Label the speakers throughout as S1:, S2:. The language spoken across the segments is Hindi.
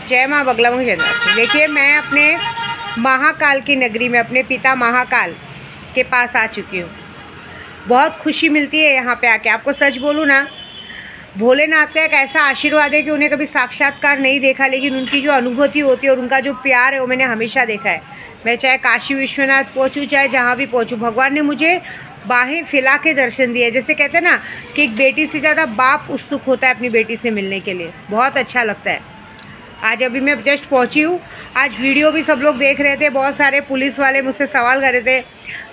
S1: जय माँ बगलामुखी जन्माष्टमी। देखिए मैं अपने महाकाल की नगरी में अपने पिता महाकाल के पास आ चुकी हूँ। बहुत खुशी मिलती है यहाँ पे आके। आपको सच बोलूँ ना, भोलेनाथ का एक ऐसा आशीर्वाद है कि उन्हें कभी साक्षात्कार नहीं देखा, लेकिन उनकी जो अनुभूति होती है और उनका जो प्यार है वो मैंने हमेशा देखा है। मैं चाहे काशी विश्वनाथ पहुँचूँ, चाहे जहाँ भी पहुँचूँ, भगवान ने मुझे बाहें फैला के दर्शन दिए। जैसे कहते हैं ना कि एक बेटी से ज़्यादा बाप उत्सुक होता है अपनी बेटी से मिलने के लिए। बहुत अच्छा लगता है। आज अभी मैं जस्ट पहुंची हूँ। आज वीडियो भी सब लोग देख रहे थे, बहुत सारे पुलिस वाले मुझसे सवाल कर रहे थे।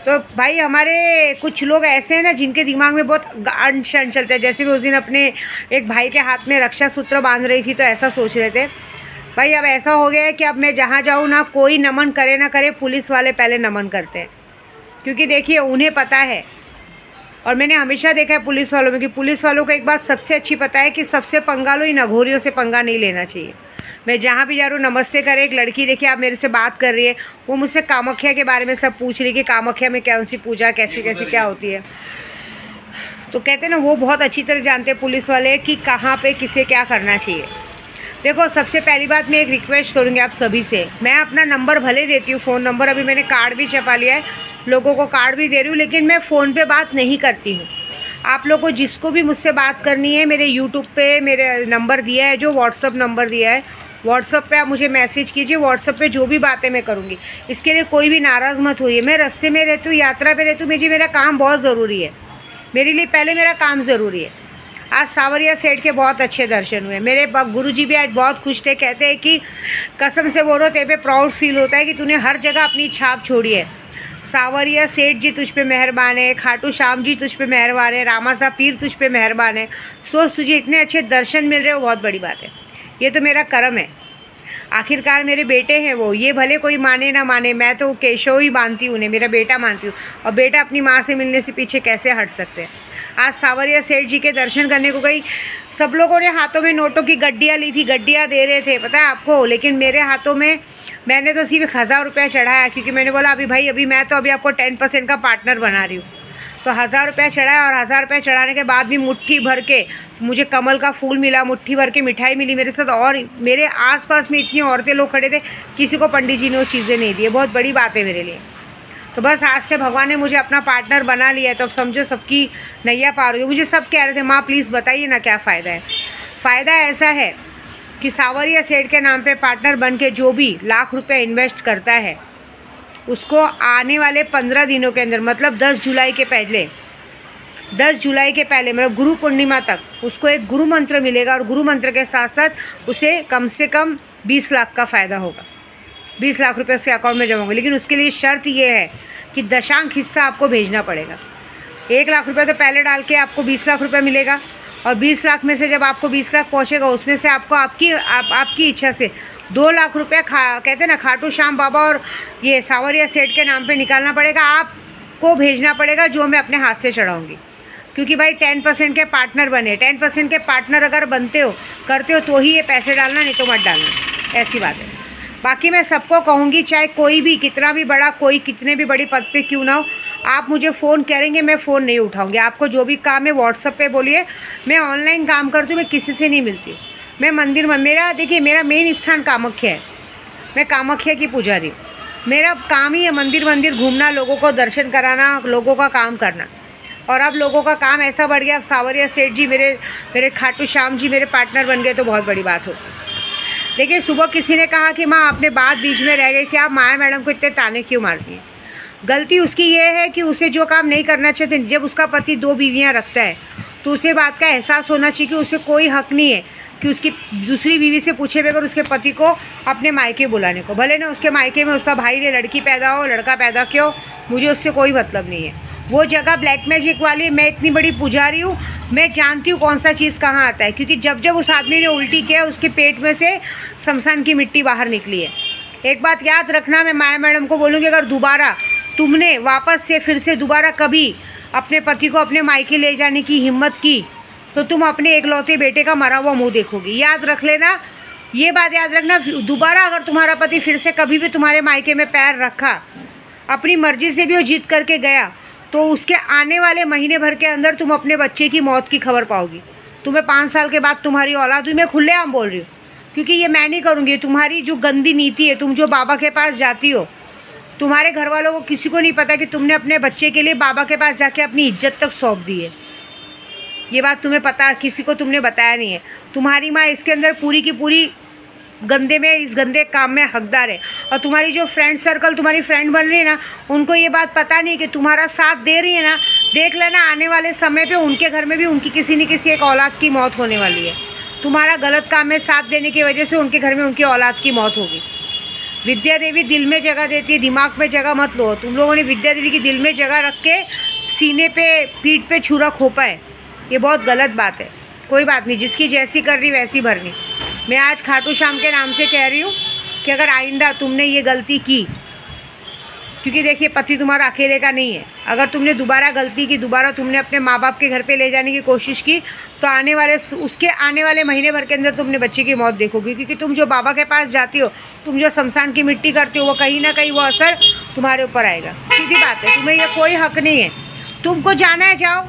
S1: तो भाई हमारे कुछ लोग ऐसे हैं ना जिनके दिमाग में बहुत अनशन चलते हैं। जैसे मैं उस दिन अपने एक भाई के हाथ में रक्षा सूत्र बांध रही थी तो ऐसा सोच रहे थे। भाई अब ऐसा हो गया है कि अब मैं जहाँ जाऊँ ना, कोई नमन करे ना करे, पुलिस वाले पहले नमन करते हैं। क्योंकि देखिए उन्हें पता है, और मैंने हमेशा देखा है पुलिस वालों में कि पुलिस वालों को एक बात सबसे अच्छी पता है कि सबसे पंगा लो, इन अघोरियों से पंगा नहीं लेना चाहिए। मैं जहाँ भी जा रहा हूँ नमस्ते करे। एक लड़की देखिए आप मेरे से बात कर रही है, वो मुझसे कामाख्या के बारे में सब पूछ रही कि कामाख्या में कौन सी पूजा कैसी कैसी क्या होती है। तो कहते हैं ना वो बहुत अच्छी तरह जानते हैं पुलिस वाले कि कहाँ पे किसे क्या करना चाहिए। देखो सबसे पहली बात मैं एक रिक्वेस्ट करूँगी आप सभी से। मैं अपना नंबर भले देती हूँ, फ़ोन नंबर, अभी मैंने कार्ड भी छपा लिया है, लोगों को कार्ड भी दे रही हूँ, लेकिन मैं फ़ोन पे बात नहीं करती हूँ। आप लोगों को जिसको भी मुझसे बात करनी है, मेरे यूट्यूब पे मेरे नंबर दिया है, जो व्हाट्सअप नंबर दिया है, व्हाट्सअप पे आप मुझे मैसेज कीजिए। व्हाट्सअप पे जो भी बातें मैं करूँगी, इसके लिए कोई भी नाराज़ मत होइए। मैं रास्ते में रहती हूँ, यात्रा पे रहती हूँ, मेरा काम बहुत ज़रूरी है। मेरे लिए पहले मेरा काम ज़रूरी है। आज सावरिया सेठ के बहुत अच्छे दर्शन हुए। मेरे गुरुजी भी आज बहुत खुश थे। कहते हैं कि कसम से बोलो तेरे पे प्राउड फील होता है कि तूने हर जगह अपनी छाप छोड़ी है। सावरिया सेठ जी तुझ पे मेहरबान है, खाटू श्याम जी तुझ पे मेहरबान है, रामासा पीर तुझ पे मेहरबान है। सोच तुझे इतने अच्छे दर्शन मिल रहे हो, बहुत बड़ी बात है। ये तो मेरा कर्म है। आखिरकार मेरे बेटे हैं वो, ये भले कोई माने ना माने, मैं तो केशव ही मानती हूँ उन्हें, मेरा बेटा मानती हूँ। और बेटा अपनी माँ से मिलने से पीछे कैसे हट सकते हैं। आज सावरिया सेठ जी के दर्शन करने को गई, सब लोगों ने हाथों में नोटों की गड्डियाँ ली थी, गड्डियाँ दे रहे थे, पता है आपको। लेकिन मेरे हाथों में मैंने तो सिर्फ 1000 रुपया चढ़ाया, क्योंकि मैंने बोला अभी मैं तो अभी आपको 10% का पार्टनर बना रही हूँ। तो 1000 रुपया चढ़ाया, और 1000 रुपया चढ़ाने के बाद भी मुट्ठी भर के मुझे कमल का फूल मिला, मुट्ठी भर के मिठाई मिली मेरे साथ। और मेरे आसपास में इतनी औरतें लोग खड़े थे, किसी को पंडित जी ने वो चीज़ें नहीं दी। बहुत बड़ी बात है मेरे लिए। तो बस आज से भगवान ने मुझे अपना पार्टनर बना लिया है, तो अब समझो सबकी नैया पार हुई। मुझे सब कह रहे थे माँ प्लीज़ बताइए ना क्या फ़ायदा है। फ़ायदा ऐसा है कि सावरिया सेठ के नाम पे पार्टनर बन के जो भी लाख रुपये इन्वेस्ट करता है, उसको आने वाले 15 दिनों के अंदर, मतलब 10 जुलाई के पहले, 10 जुलाई के पहले मतलब गुरु पूर्णिमा तक, उसको एक गुरु मंत्र मिलेगा। और गुरु मंत्र के साथ साथ उसे कम से कम 20 लाख का फ़ायदा होगा। 20 लाख रुपये उसके अकाउंट में जमा होंगे। लेकिन उसके लिए शर्त ये है कि दशांश हिस्सा आपको भेजना पड़ेगा। 1 लाख रुपये तो पहले डाल के आपको 20 लाख रुपये मिलेगा, और 20 लाख में से जब आपको 20 लाख पहुँचेगा, उसमें से आपको आपकी इच्छा से 2 लाख रुपये कहते हैं ना खाटू श्याम बाबा और ये सावरिया सेठ के नाम पे निकालना पड़ेगा। आपको भेजना पड़ेगा, जो मैं अपने हाथ से चढ़ाऊँगी। क्योंकि भाई 10% के पार्टनर बने, 10% के पार्टनर अगर बनते हो, करते हो, तो ही ये पैसे डालना, नहीं तो मत डालना। ऐसी बात है। बाकी मैं सबको कहूँगी, चाहे कोई भी कितना भी बड़ा, कोई कितने भी बड़ी पद पे क्यों ना हो, आप मुझे फ़ोन करेंगे, मैं फ़ोन नहीं उठाऊँगी। आपको जो भी काम है व्हाट्सअप पे बोलिए। मैं ऑनलाइन काम करती हूँ, मैं किसी से नहीं मिलती हूँ। मैं मंदिर में, देखिए मेरा मेन स्थान कामाख्या है। मैं कामाख्या की पुजारी हूँ। मेरा काम ही है मंदिर घूमना, लोगों को दर्शन कराना, लोगों का काम करना। और अब लोगों का काम ऐसा बढ़ गया, अब सावरिया सेठ जी मेरे खाटू श्याम जी मेरे पार्टनर बन गए, तो बहुत बड़ी बात हो। देखिए सुबह किसी ने कहा कि माँ आपने बात बीच में रह गई थी, आप माया मैडम को इतने ताने क्यों मारती हैं। गलती उसकी ये है कि उसे जो काम नहीं करना चाहिए, जब उसका पति 2 बीवियाँ रखता है तो उसे बात का एहसास होना चाहिए कि उसे कोई हक नहीं है कि उसकी दूसरी बीवी से पूछे बगैर उसके पति को अपने मायके बुलाने को। भले ना उसके मायके में उसका भाई ने लड़की पैदा हो, लड़का पैदा क्यों, मुझे उससे कोई मतलब नहीं है। वो जगह ब्लैक मैजिक वाली, मैं इतनी बड़ी पुजारी हूँ, मैं जानती हूँ कौन सा चीज़ कहाँ आता है। क्योंकि जब उस आदमी ने उल्टी किया, उसके पेट में से शमशान की मिट्टी बाहर निकली है। एक बात याद रखना, मैं माया मैडम को बोलूँगी, अगर दोबारा तुमने वापस से फिर से दोबारा कभी अपने पति को अपने मायके ले जाने की हिम्मत की, तो तुम अपने एकलौते बेटे का मरा हुआ मुँह देखोगी। याद रख लेना, ये बात याद रखना। दोबारा अगर तुम्हारा पति फिर से कभी भी तुम्हारे मायके में पैर रखा, अपनी मर्जी से भी वो जीत करके गया, तो उसके आने वाले महीने भर के अंदर तुम अपने बच्चे की मौत की खबर पाओगी। तुम्हें 5 साल के बाद तुम्हारी औलाद हुई, मैं खुलेआम बोल रही हूँ, क्योंकि ये मैं नहीं करूँगी। तुम्हारी जो गंदी नीति है, तुम जो बाबा के पास जाती हो, तुम्हारे घर वालों को किसी को नहीं पता कि तुमने अपने बच्चे के लिए बाबा के पास जाके अपनी इज्जत तक सौंप दी है। ये बात तुम्हें पता, किसी को तुमने बताया नहीं है। तुम्हारी माँ इसके अंदर पूरी की पूरी गंदे में, इस गंदे काम में हकदार है। और तुम्हारी जो फ्रेंड सर्कल, तुम्हारी फ्रेंड बन रही है ना, उनको ये बात पता नहीं कि तुम्हारा साथ दे रही है ना, देख लेना आने वाले समय पे उनके घर में भी उनकी किसी न किसी एक औलाद की मौत होने वाली है। तुम्हारा गलत काम में साथ देने की वजह से उनके घर में उनकी औलाद की मौत होगी। विद्या देवी दिल में जगह देती है, दिमाग में जगह मत लो। तुम लोगों ने विद्या देवी की दिल में जगह रख के सीने पे, पीठ पे छुरा खोपा है, ये बहुत गलत बात है। कोई बात नहीं, जिसकी जैसी करनी वैसी भरनी। मैं आज खाटू श्याम के नाम से कह रही हूँ कि अगर आइंदा तुमने ये गलती की, क्योंकि देखिए पति तुम्हारा अकेले का नहीं है, अगर तुमने दोबारा गलती की, दोबारा तुमने अपने माँ बाप के घर पे ले जाने की कोशिश की, तो आने वाले महीने भर के अंदर तुमने बच्चे की मौत देखोगी। क्योंकि तुम जो बाबा के पास जाती हो, तुम जो शमशान की मिट्टी करती हो, वो कहीं ना कहीं वो असर तुम्हारे ऊपर आएगा। सीधी बात है, तुम्हें यह कोई हक नहीं है। तुमको जाना है जाओ,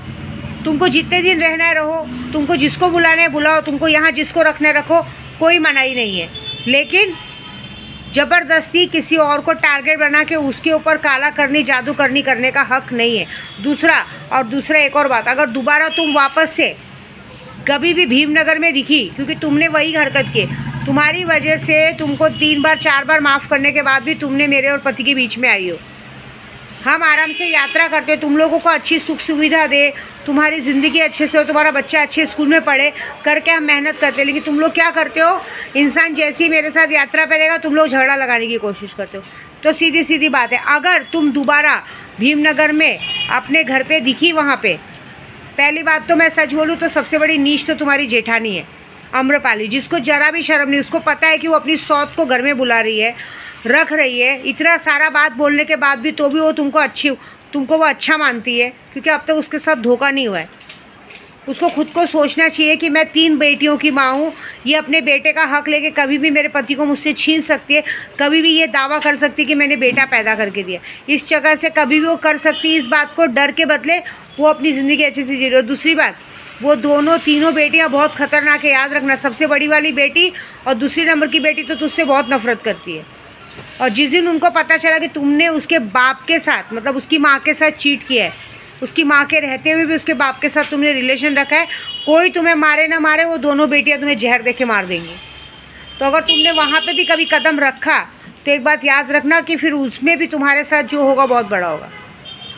S1: तुमको जितने दिन रहना है रहो, तुमको जिसको बुलाना है बुलाओ, तुमको यहाँ जिसको रखना है रखो, कोई मनाही नहीं है। लेकिन ज़बरदस्ती किसी और को टारगेट बना के उसके ऊपर काला करनी, जादू करने का हक नहीं है। दूसरा एक और बात, अगर दोबारा तुम वापस से कभी भी भीमनगर में दिखी, क्योंकि तुमने वही हरकत की, तुम्हारी वजह से तुमको 3 बार 4 बार माफ़ करने के बाद भी तुमने मेरे और पति के बीच में आई हो। हम आराम से यात्रा करते, तुम लोगों को अच्छी सुख सुविधा दे, तुम्हारी ज़िंदगी अच्छे से हो, तुम्हारा बच्चा अच्छे स्कूल में पढ़े करके हम मेहनत करते। लेकिन तुम लोग क्या करते हो, इंसान जैसे ही मेरे साथ यात्रा पे रहेगा, तुम लोग झगड़ा लगाने की कोशिश करते हो। तो सीधी सीधी बात है, अगर तुम दोबारा भीमनगर में अपने घर पे दिखी, वहाँ पे पहली बात तो मैं सच बोलूँ तो सबसे बड़ी नीच तो तुम्हारी जेठानी है, आम्रपाली, जिसको जरा भी शर्म नहीं। उसको पता है कि वो अपनी सौत को घर में बुला रही है, रख रही है, इतना सारा बात बोलने के बाद भी, तो भी वो तुमको वो अच्छा मानती है, क्योंकि अब तक उसके साथ धोखा नहीं हुआ है। उसको खुद को सोचना चाहिए कि मैं 3 बेटियों की माँ हूँ, ये अपने बेटे का हक लेके कभी भी मेरे पति को मुझसे छीन सकती है, कभी भी ये दावा कर सकती है कि मैंने बेटा पैदा करके दिया। इस जगह से कभी भी वो कर सकती है। इस बात को डर के बदले वो अपनी ज़िंदगी अच्छे से जी रही है। और दूसरी बात, वो तीनों बेटियाँ बहुत ख़तरनाक है, याद रखना। सबसे बड़ी वाली बेटी और दूसरी नंबर की बेटी तो तुझसे बहुत नफरत करती है। और जिस दिन उनको पता चला कि तुमने उसके बाप के साथ, मतलब उसकी माँ के साथ चीट किया है, उसकी माँ के रहते हुए भी उसके बाप के साथ तुमने रिलेशन रखा है, कोई तुम्हें मारे ना मारे, वो दोनों बेटियाँ तुम्हें जहर दे के मार देंगी। तो अगर तुमने वहाँ पे भी कभी कदम रखा तो एक बात याद रखना कि फिर उसमें भी तुम्हारे साथ जो होगा बहुत बड़ा होगा।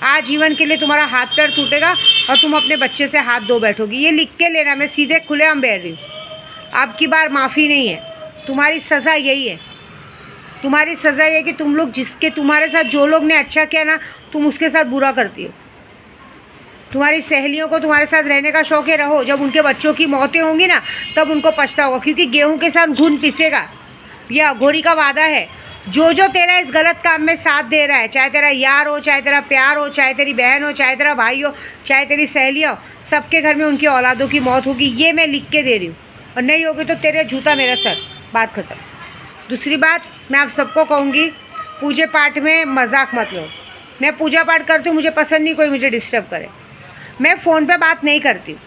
S1: आजीवन के लिए तुम्हारा हाथ पैर टूटेगा और तुम अपने बच्चे से हाथ धो बैठोगी। ये लिख के लेना, मैं सीधे खुलेआम बह रही हूँ। अब की बार माफ़ी नहीं है, तुम्हारी सज़ा यही है। तुम्हारी सज़ा ये कि तुम लोग तुम्हारे साथ जो लोग ने अच्छा किया ना, तुम उसके साथ बुरा करती हो। तुम्हारी सहेलियों को तुम्हारे साथ रहने का शौक है, रहो। जब उनके बच्चों की मौतें होंगी ना, तब उनको पछता होगा, क्योंकि गेहूं के साथ घुन पिसेगा। यह अघोरी का वादा है। जो तेरा इस गलत काम में साथ दे रहा है, चाहे तेरा यार हो, चाहे तेरा प्यार हो, चाहे तेरी बहन हो, चाहे तेरा भाई हो, चाहे तेरी सहेलियाँ हो, सबके घर में उनकी औलादों की मौत होगी। ये मैं लिख के दे रही हूँ, और नहीं होगी तो तेरे जूता मेरा सर। बात खत्म। दूसरी बात, मैं आप सबको कहूँगी, पूजा पाठ में मजाक मत लो। मैं पूजा पाठ करती हूँ, मुझे पसंद नहीं कोई मुझे डिस्टर्ब करे। मैं फ़ोन पे बात नहीं करती हूँ,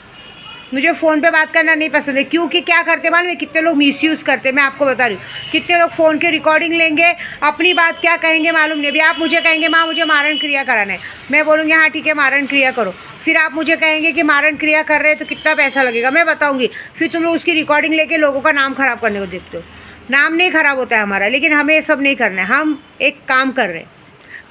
S1: मुझे फ़ोन पे बात करना नहीं पसंद है। क्योंकि क्या करते मालूम है, कितने लोग मिसयूज़ करते हैं। मैं आपको बता रही हूँ, कितने लोग फ़ोन के रिकॉर्डिंग लेंगे, अपनी बात क्या कहेंगे मालूम नहीं। अभी आप मुझे कहेंगे माँ मुझे मारण क्रिया कराना है, मैं बोलूँगी हाँ ठीक है मारण क्रिया करो। फिर आप मुझे कहेंगे कि मारण क्रिया कर रहे हैं तो कितना पैसा लगेगा, मैं बताऊँगी। फिर तुम लोग उसकी रिकॉर्डिंग लेके लोगों का नाम ख़राब करने को देखते हो। नाम नहीं ख़राब होता है हमारा, लेकिन हमें ये सब नहीं करना है। हम एक काम कर रहे हैं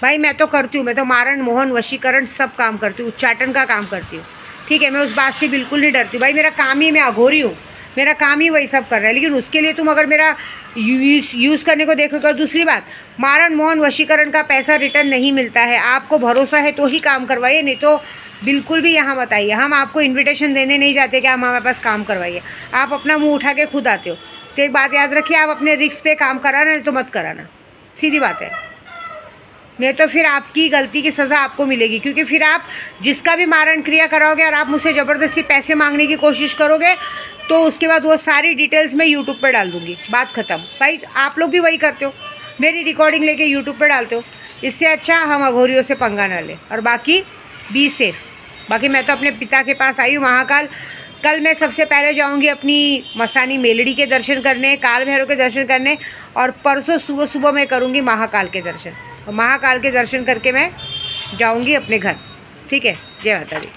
S1: भाई, मैं तो करती हूँ, मैं तो मारण, मोहन, वशीकरण सब काम करती हूँ, उच्चाटन का काम करती हूँ, ठीक है। मैं उस बात से बिल्कुल नहीं डरती भाई, मेरा काम ही, मैं अघोरी हूँ, मेरा काम ही वही सब कर रहा है। लेकिन उसके लिए तुम अगर मेरा यूज़ करने को देखोगे। दूसरी बात, मारण, मोहन, वशीकरण का पैसा रिटर्न नहीं मिलता है। आपको भरोसा है तो ही काम करवाइए, नहीं तो बिल्कुल भी यहाँ मत आइए। हम आपको इन्विटेशन देने नहीं जाते कि आप हमारे पास काम करवाइए, आप अपना मुँह उठा के खुद आते हो। तो एक बात याद रखिए, आप अपने रिस्क पे काम कराना, नहीं तो मत कराना, सीधी बात है। नहीं तो फिर आपकी गलती की सज़ा आपको मिलेगी। क्योंकि फिर आप जिसका भी मारण क्रिया कराओगे और आप मुझसे ज़बरदस्ती पैसे मांगने की कोशिश करोगे, तो उसके बाद वो सारी डिटेल्स मैं यूट्यूब पर डाल दूँगी, बात ख़त्म। भाई आप लोग भी वही करते हो, मेरी रिकॉर्डिंग लेके यूट्यूब पर डालते हो। इससे अच्छा हम अघोरियों से पंगा ना लें। और बाकी बी सेफ। बाकी मैं तो अपने पिता के पास आई हूँ, महाकाल, कल मैं सबसे पहले जाऊंगी अपनी मसानी मेलड़ी के दर्शन करने, काल भैरव के दर्शन करने, और परसों सुबह सुबह मैं करूंगी महाकाल के दर्शन, और महाकाल के दर्शन करके मैं जाऊंगी अपने घर। ठीक है, जय माता दी।